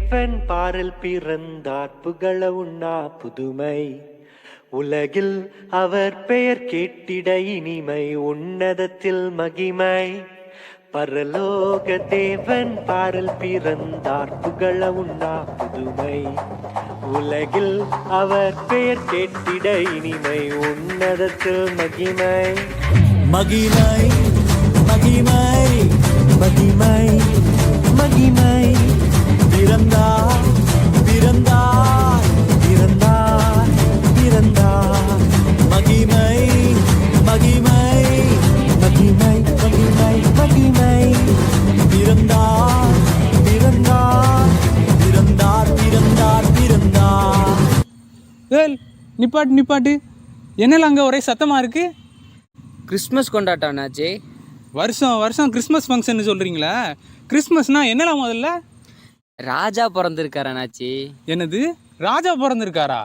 தேவன் பாரில் பிறந்தார் புகழ உண்ணா புதுமை. உலகில் அவர் பெயர் கேட்டிட இனிமை, உன்னதத்தில் மகிமை. பரலோக தேவன் பாரில் பிறந்தார் புகழ உண்ணா புதுமை. உலகில் அவர் பெயர் கேட்டிட இனிமை, உன்னதத்தில் மகிமை. மகிமை மகிமை மகிமை மகிமை. பிறந்தார் பிறந்தார் பிறந்தார் பிறந்தார். மகிமை மகிமை மகிமை மகிமை மகிமை. பிறந்தார் பிறந்தார் பிறந்தார் பிறந்தார் பிறந்தார். ஏல் நிப்பாட்டு நிப்பாட்டு, என்னல அங்கே ஒரே சத்தமாக இருக்கு? கிறிஸ்மஸ் கொண்டாட்டம் அண்ணாச்சி. வருஷம் வருஷம் கிறிஸ்மஸ் ஃபங்க்ஷன் சொல்கிறீங்களா? கிறிஸ்மஸ்னா என்னலாம் முதல்ல? ராஜா பிறந்திருக்கார் அண்ணாச்சி. என்னது, ராஜா பிறந்திருக்காரா?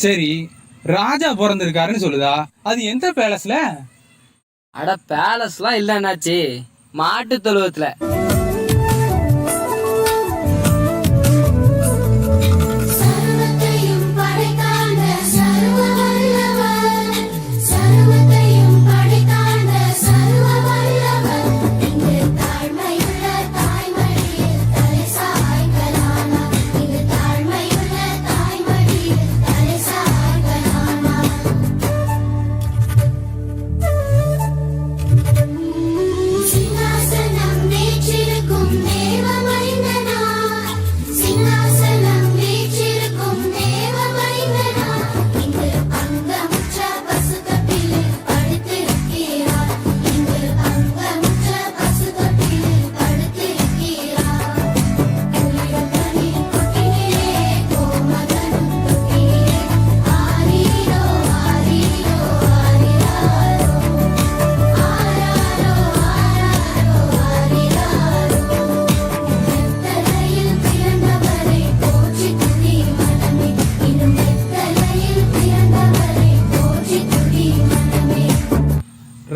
சரி, ராஜா பிறந்திருக்காருன்னு சொல்லுதா, அது எந்த பேலஸ்ல? அட பேலஸ்லாம் இல்ல அண்ணாச்சி, மாட்டு தொழுவத்துல.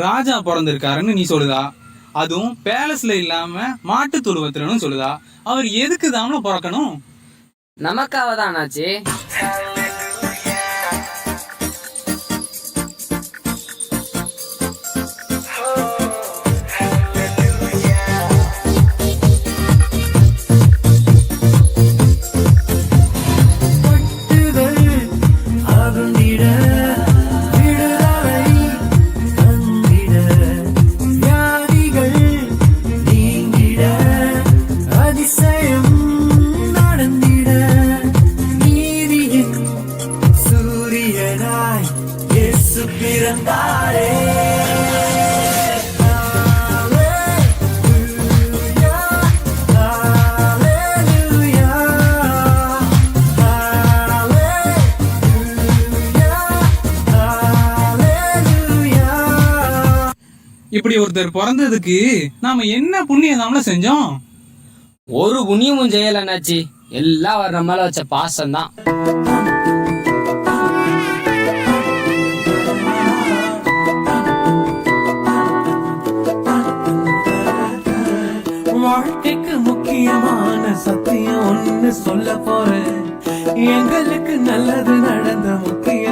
ராஜா பிறந்திருக்காருன்னு நீ சொல்லுதா, அதுவும் பேலஸ்ல இல்லாம மாட்டு தொழுவத்துலன்னு சொல்லுதா. அவர் எதுக்கு தாமல பிறக்கணும்? நமக்காக தான் அண்ணாச்சி. இப்படி ஒருத்தர் பிறந்ததுக்கு நாம என்ன புண்ணியம் நாமள செஞ்சோம்? ஒரு புண்ணியமும் செய்யல அண்ணாச்சி, எல்லாம் அவர் நம்மள வச்ச பாசம் தான். வாழ்க்கைக்கு முக்கியமான சத்தியம் ஒண்ணு சொல்ல போறேன். எங்களுக்கு நல்லது நடந்த முக்கியம்